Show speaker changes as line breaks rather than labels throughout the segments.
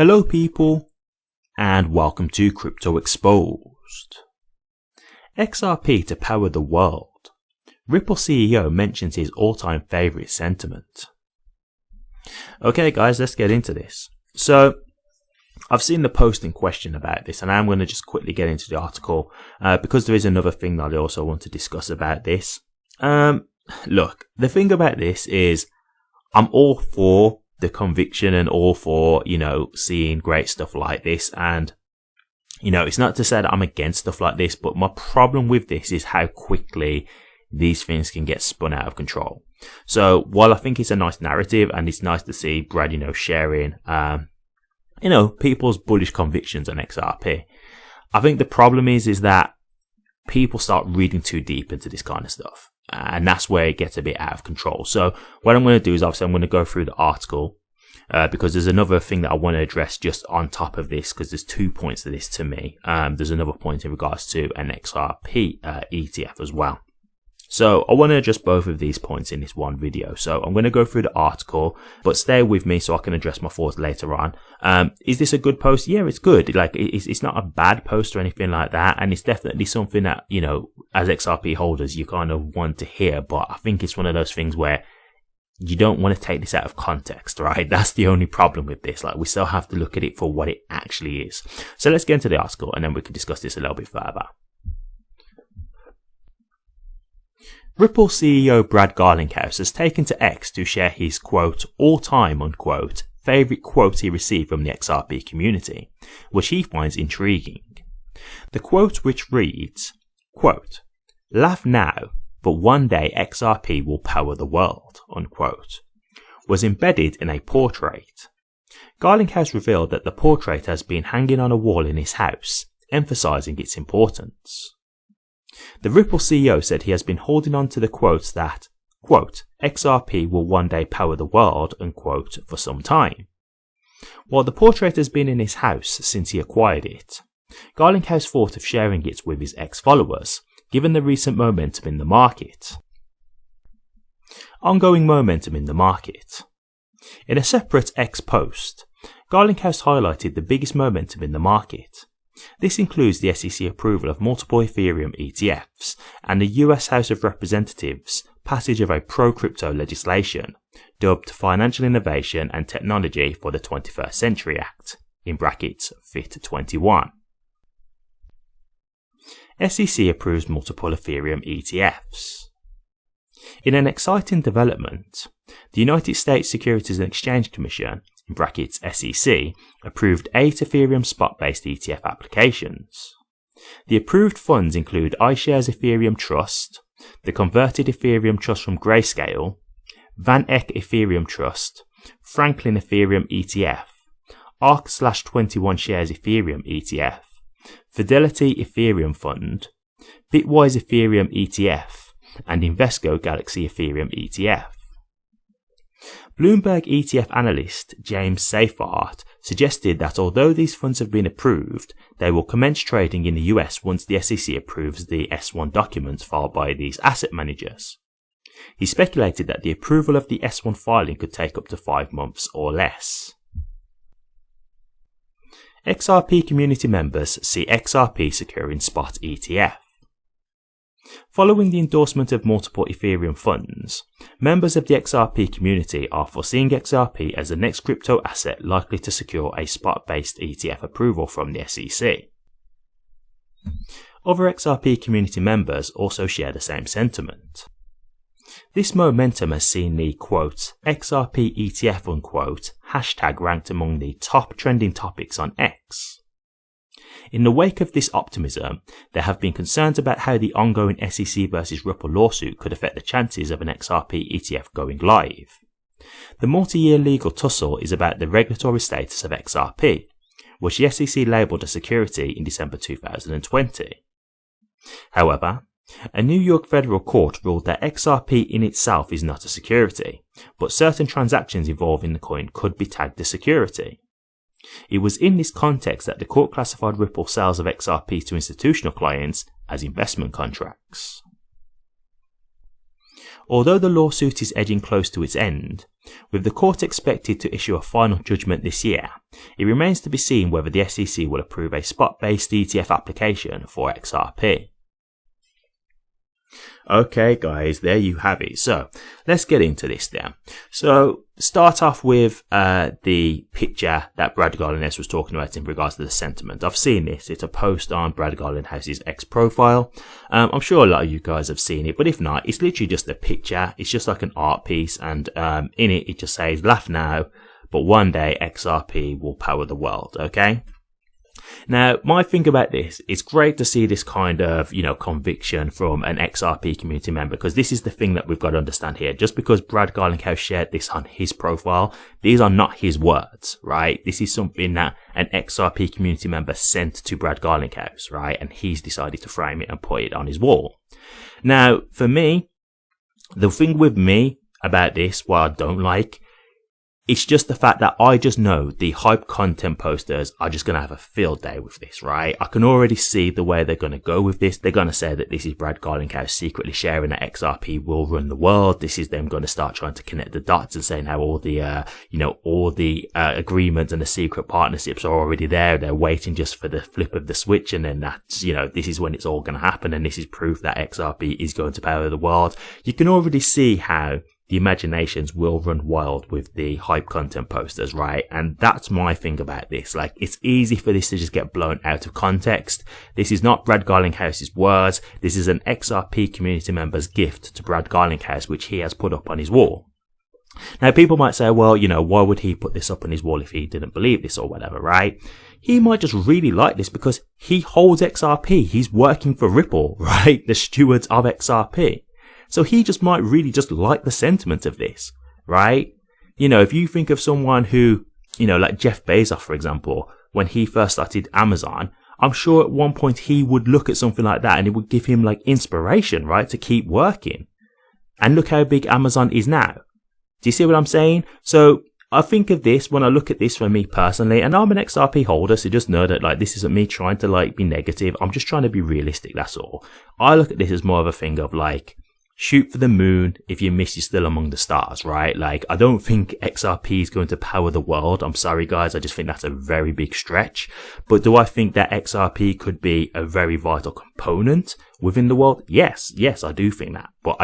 Hello people, and welcome to Crypto Exposed. XRP to power the world. Ripple CEO mentions his all-time favorite sentiment. Okay guys, let's get into this. So, I've seen the post in question about this, and I'm going to just quickly get into the article because there is another thing that I also want to discuss about this. Look, the thing about this is I'm all for the conviction and all for, seeing great stuff like this. And, it's not to say that I'm against stuff like this, but my problem with this is how quickly these things can get spun out of control. So while I think it's a nice narrative and it's nice to see Brad, sharing, people's bullish convictions on XRP, I think the problem is that people start reading too deep into this kind of stuff. And that's where it gets a bit out of control. So what I'm going to do is obviously I'm going to go through the article because there's another thing that I want to address just on top of this, because there's 2 points to this to me. There's another point in regards to an XRP ETF as well. So I want to address both of these points in this one video. So I'm going to go through the article, but stay with me so I can address my thoughts later on. Is this a good post? Yeah, it's good. Like it's not a bad post or anything like that. And it's definitely something that, as XRP holders, you kind of want to hear. But I think it's one of those things where you don't want to take this out of context, right? That's the only problem with this. Like, we still have to look at it for what it actually is. So let's get into the article and then we can discuss this a little bit further. Ripple CEO Brad Garlinghouse has taken to X to share his, quote, all-time, unquote, favourite quote he received from the XRP community, which he finds intriguing. The quote, which reads, quote, "Laugh now, but one day XRP will power the world," unquote, was embedded in a portrait. Garlinghouse revealed that the portrait has been hanging on a wall in his house, emphasising its importance. The Ripple CEO said he has been holding on to the quotes that, quote, "XRP will one day power the world," unquote, for some time. While the portrait has been in his house since he acquired it, Garlinghouse thought of sharing it with his ex-followers, given the recent momentum in the market. Ongoing momentum in the market. In a separate X post, Garlinghouse highlighted the biggest momentum in the market. This includes the SEC approval of multiple Ethereum ETFs and the US House of Representatives passage of a pro-crypto legislation dubbed Financial Innovation and Technology for the 21st Century Act, in brackets FIT21. SEC approves multiple Ethereum ETFs. In an exciting development, the United States Securities and Exchange Commission, in brackets SEC, approved 8 Ethereum spot-based ETF applications. The approved funds include iShares Ethereum Trust, the Converted Ethereum Trust from Grayscale, Van Eck Ethereum Trust, Franklin Ethereum ETF, ARK/21 Shares Ethereum ETF, Fidelity Ethereum Fund, Bitwise Ethereum ETF, and Invesco Galaxy Ethereum ETF. Bloomberg ETF analyst James Seyfarth suggested that although these funds have been approved, they will commence trading in the US once the SEC approves the S1 documents filed by these asset managers. He speculated that the approval of the S1 filing could take up to 5 months or less. XRP community members see XRP securing spot ETF. Following the endorsement of multiple Ethereum funds, members of the XRP community are foreseeing XRP as the next crypto asset likely to secure a spot-based ETF approval from the SEC. Other XRP community members also share the same sentiment. This momentum has seen the, quote, XRP ETF, unquote, hashtag ranked among the top trending topics on X. In the wake of this optimism, there have been concerns about how the ongoing SEC versus Ripple lawsuit could affect the chances of an XRP ETF going live. The multi-year legal tussle is about the regulatory status of XRP, which the SEC labelled a security in December 2020. However, a New York federal court ruled that XRP in itself is not a security, but certain transactions involving the coin could be tagged as security. It was in this context that the court classified Ripple sales of XRP to institutional clients as investment contracts. although the lawsuit is edging close to its end, with the court expected to issue a final judgment this year, it remains to be seen whether the SEC will approve a spot-based ETF application for XRP. Okay guys, there you have it. So let's get into this then. So start off with the picture that Brad Garlinghouse was talking about in regards to the sentiment. I've seen this. It's a post on Brad Garlinghouse's X profile. I'm sure a lot of you guys have seen it, but if not, it's literally just a picture. It's just like an art piece, and in it just says, "Laugh now, but one day XRP will power the world." Okay. Now, my thing about this, it's great to see this kind of, conviction from an XRP community member, because this is the thing that we've got to understand here. Just because Brad Garlinghouse shared this on his profile, these are not his words, right? This is something that an XRP community member sent to Brad Garlinghouse, right? And he's decided to frame it and put it on his wall. Now, for me, the thing with me about this, what I don't like, it's just the fact that I just know the hype content posters are just going to have a field day with this, right? I can already see the way they're going to go with this. They're going to say that this is Brad Garlinghouse secretly sharing that XRP will run the world. This is them going to start trying to connect the dots and saying how all the, agreements and the secret partnerships are already there. They're waiting just for the flip of the switch. And then that's, this is when it's all going to happen. And this is proof that XRP is going to power the world. You can already see how the imaginations will run wild with the hype content posters, right? And that's my thing about this. Like, it's easy for this to just get blown out of context. This is not Brad Garlinghouse's words. This is an XRP community member's gift to Brad Garlinghouse, which he has put up on his wall. Now, people might say, well, why would he put this up on his wall if he didn't believe this or whatever, right? He might just really like this because he holds XRP. He's working for Ripple, right? The stewards of XRP. So he just might really just like the sentiment of this, right? If you think of someone who, like Jeff Bezos, for example, when he first started Amazon, I'm sure at one point he would look at something like that and it would give him like inspiration, right? To keep working. And look how big Amazon is now. Do you see what I'm saying? So I think of this when I look at this for me personally, and I'm an XRP holder, so just know that like this isn't me trying to like be negative. I'm just trying to be realistic, that's all. I look at this as more of a thing of like, shoot for the moon. If you miss, you're still among the stars, right? Like, I don't think XRP is going to power the world. I'm sorry, guys. I just think that's a very big stretch. But do I think that XRP could be a very vital component within the world? Yes, I do think that. But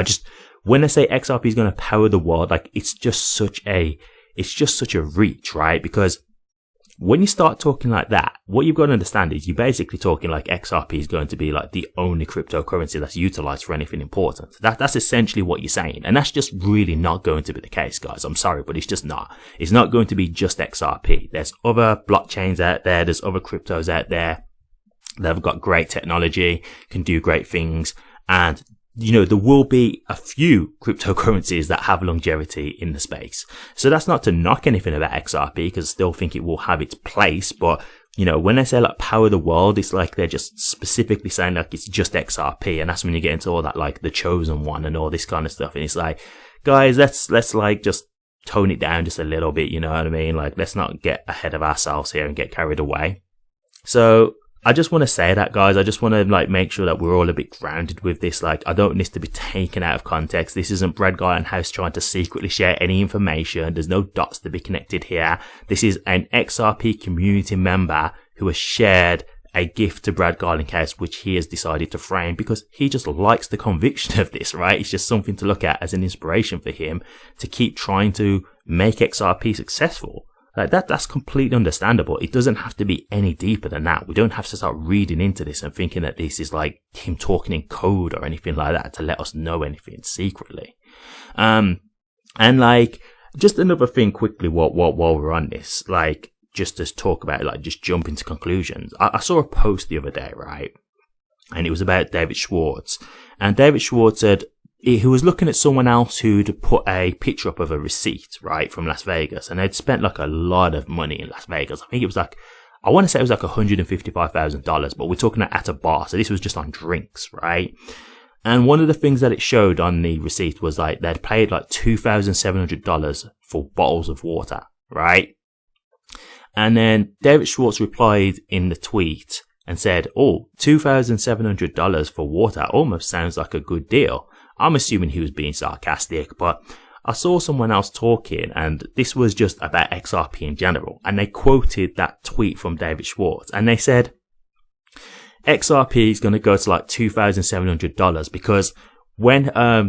when I say XRP is going to power the world, like, it's just such a reach, right? Because when you start talking like that, what you've got to understand is you're basically talking like XRP is going to be like the only cryptocurrency that's utilized for anything important. That's essentially what you're saying. And that's just really not going to be the case, guys. I'm sorry, but it's just not. It's not going to be just XRP. There's other blockchains out there. There's other cryptos out there that have got great technology, can do great things. And there will be a few cryptocurrencies that have longevity in the space. So that's not to knock anything about XRP, because I still think it will have its place. But, when they say like power the world, it's like they're just specifically saying like it's just XRP. And that's when you get into all that, like the chosen one and all this kind of stuff. And it's like, guys, let's like just tone it down just a little bit. You know what I mean? Like, let's not get ahead of ourselves here and get carried away. So I just want to say that, guys. I just want to like make sure that we're all a bit grounded with this. Like, I don't want this to be taken out of context. This isn't Brad Garlinghouse trying to secretly share any information. There's no dots to be connected here. This is an XRP community member who has shared a gift to Brad Garlinghouse, which he has decided to frame because he just likes the conviction of this, right? It's just something to look at as an inspiration for him to keep trying to make XRP successful. Like that's completely understandable. It doesn't have to be any deeper than that. We don't have to start reading into this and thinking that this is like him talking in code or anything like that to let us know anything secretly. And like, just another thing quickly while we're on this, like, just to talk about, like, just jump into conclusions. I saw a post the other day, right? And it was about David Schwartz. And David Schwartz said, he was looking at someone else who'd put a picture up of a receipt, right, from Las Vegas, and they'd spent like a lot of money in Las Vegas. I think it was like, I want to say it was like $155,000, but we're talking at a bar, so this was just on drinks, right? And one of the things that it showed on the receipt was like they'd paid like $2,700 for bottles of water, right? And then David Schwartz replied in the tweet and said, "Oh, $2,700 for water almost sounds like a good deal. I'm assuming he was being sarcastic, but I saw someone else talking, and this was just about XRP in general, and they quoted that tweet from David Schwartz, and they said XRP is going to go to like $2,700 because when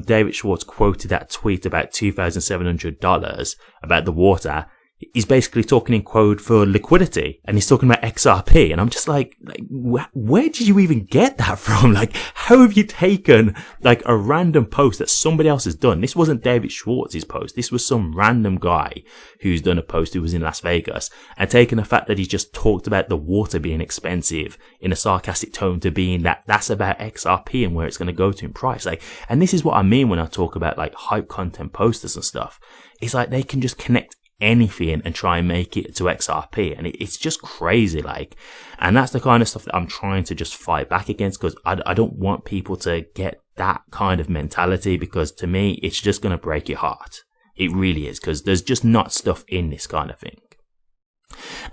David Schwartz quoted that tweet about $2,700 about the water, he's basically talking in code for liquidity, and he's talking about XRP, and I'm just like where did you even get that from? Like, how have you taken like a random post that somebody else has done? This wasn't David Schwartz's post. This was some random guy who's done a post who was in Las Vegas, and taken the fact that he just talked about the water being expensive in a sarcastic tone to being that's about XRP and where it's going to go to in price. Like, and this is what I mean when I talk about like hype content posters and stuff. It's like they can just connect anything and try and make it to XRP, and it's just crazy, like, and that's the kind of stuff that I'm trying to just fight back against, because I don't want people to get that kind of mentality, because to me it's just going to break your heart. It really is, because there's just not stuff in this kind of thing.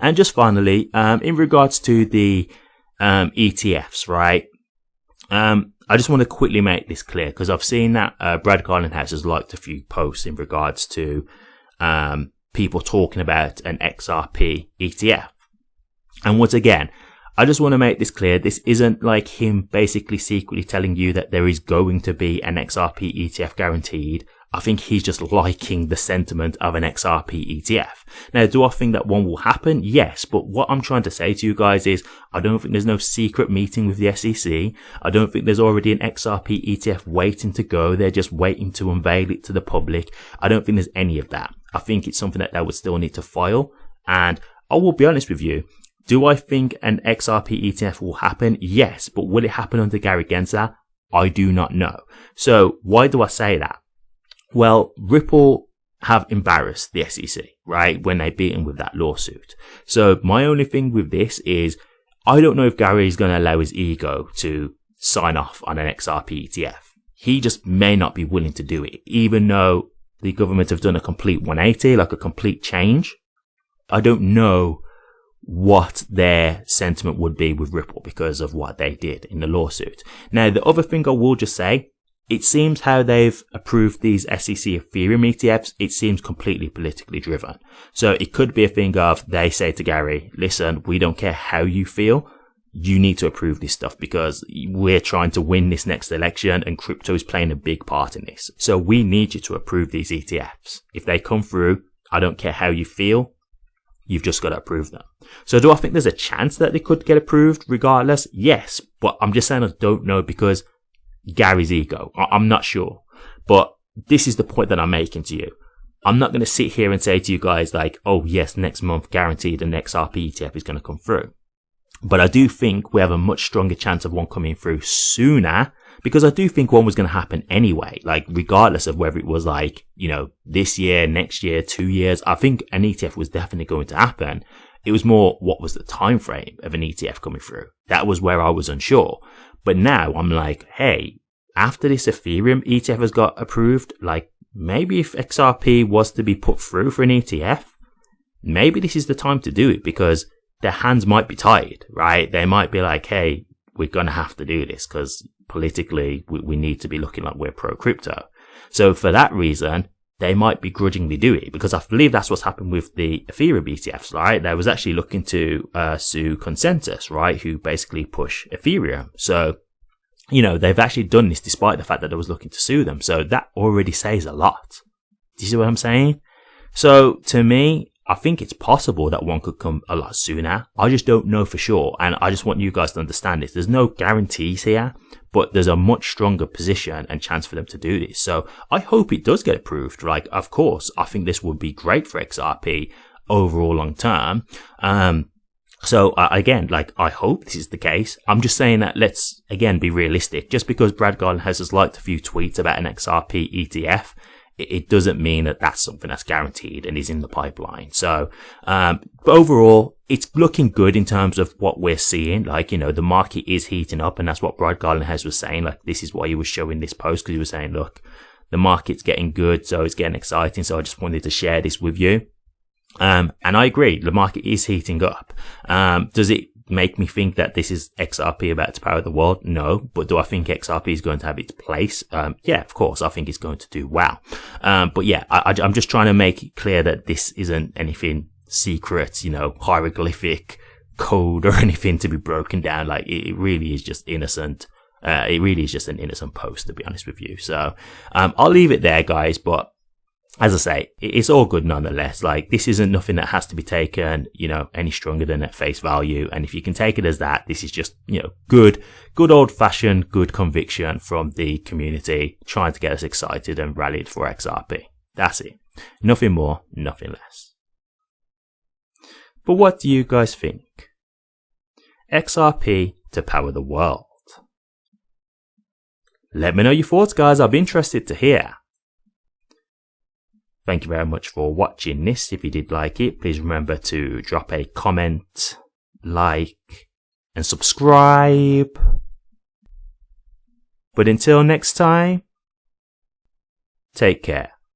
And just finally, in regards to the ETFs, right, I just want to quickly make this clear, because I've seen that Brad Garlinghouse has liked a few posts in regards to people talking about an XRP ETF. And once again, I just want to make this clear. This isn't like him basically secretly telling you that there is going to be an XRP ETF guaranteed. I think he's just liking the sentiment of an XRP ETF. Now, do I think that one will happen? Yes, but what I'm trying to say to you guys is I don't think there's no secret meeting with the SEC. I don't think there's already an XRP ETF waiting to go. They're just waiting to unveil it to the public. I don't think there's any of that. I think it's something that they would still need to file. And I will be honest with you. Do I think an XRP ETF will happen? Yes, but will it happen under Gary Gensler? I do not know. So why do I say that? Well, Ripple have embarrassed the SEC, right, when they beat him with that lawsuit. So my only thing with this is I don't know if Gary is going to allow his ego to sign off on an XRP ETF. He just may not be willing to do it, even though the government have done a complete 180, like a complete change. I don't know what their sentiment would be with Ripple because of what they did in the lawsuit. Now, the other thing I will just say, it seems how they've approved these SEC Ethereum ETFs, it seems completely politically driven. So it could be a thing of they say to Gary, listen, we don't care how you feel. You need to approve this stuff because we're trying to win this next election and crypto is playing a big part in this. So we need you to approve these ETFs. If they come through, I don't care how you feel. You've just got to approve them. So do I think there's a chance that they could get approved regardless? Yes, but I'm just saying I don't know because Gary's ego. I'm not sure. But this is the point that I'm making to you. I'm not going to sit here and say to you guys like, oh yes, next month guaranteed an XRP ETF is going to come through. But I do think we have a much stronger chance of one coming through sooner because I do think one was going to happen anyway, like regardless of whether it was like, you know, this year, next year, 2 years. I think an ETF was definitely going to happen. It was more what was the time frame of an ETF coming through. That was where I was unsure. But now I'm like, hey, after this Ethereum ETF has got approved, like maybe if XRP was to be put through for an ETF, maybe this is the time to do it because their hands might be tied, right? They might be like, hey, we're going to have to do this because politically we need to be looking like we're pro crypto. So for that reason, they might begrudgingly do it because I believe that's what's happened with the Ethereum ETFs, right? They was actually looking to sue Consensus, right? Who basically push Ethereum. So, you know, they've actually done this despite the fact that they was looking to sue them. So that already says a lot. Do you see what I'm saying? So to me, I think it's possible that one could come a lot sooner. I just don't know for sure. And I just want you guys to understand this. There's no guarantees here, but there's a much stronger position and chance for them to do this. So I hope it does get approved. Like, of course, I think this would be great for XRP overall long term. So again, like, I hope this is the case. I'm just saying that let's, again, be realistic. Just because Brad Garlinghouse has liked a few tweets about an XRP ETF, it doesn't mean that that's something that's guaranteed and is in the pipeline. So, but overall, it's looking good in terms of what we're seeing. Like, you know, the market is heating up, and that's what Brad Garlinghouse was saying. Like, this is why he was showing this post, because he was saying, look, the market's getting good, so it's getting exciting. So I just wanted to share this with you. And I agree, the market is heating up. Does it make me think that this is XRP about to power the world? No. But do I think XRP is going to have its place? Yeah, of course. I think it's going to do well. But yeah, I'm just trying to make it clear that this isn't anything secret, hieroglyphic code or anything to be broken down. Like, it really is just innocent. It really is just an innocent post, to be honest with you. So, I'll leave it there, guys. But as I say, it's all good nonetheless. Like, this isn't nothing that has to be taken, any stronger than at face value. And if you can take it as that, this is just, good old fashioned, good conviction from the community trying to get us excited and rallied for XRP. That's it. Nothing more, nothing less. But what do you guys think? XRP to power the world. Let me know your thoughts, guys. I'll be interested to hear. Thank you very much for watching this. If you did like it, please remember to drop a comment, like, and subscribe. But until next time, take care.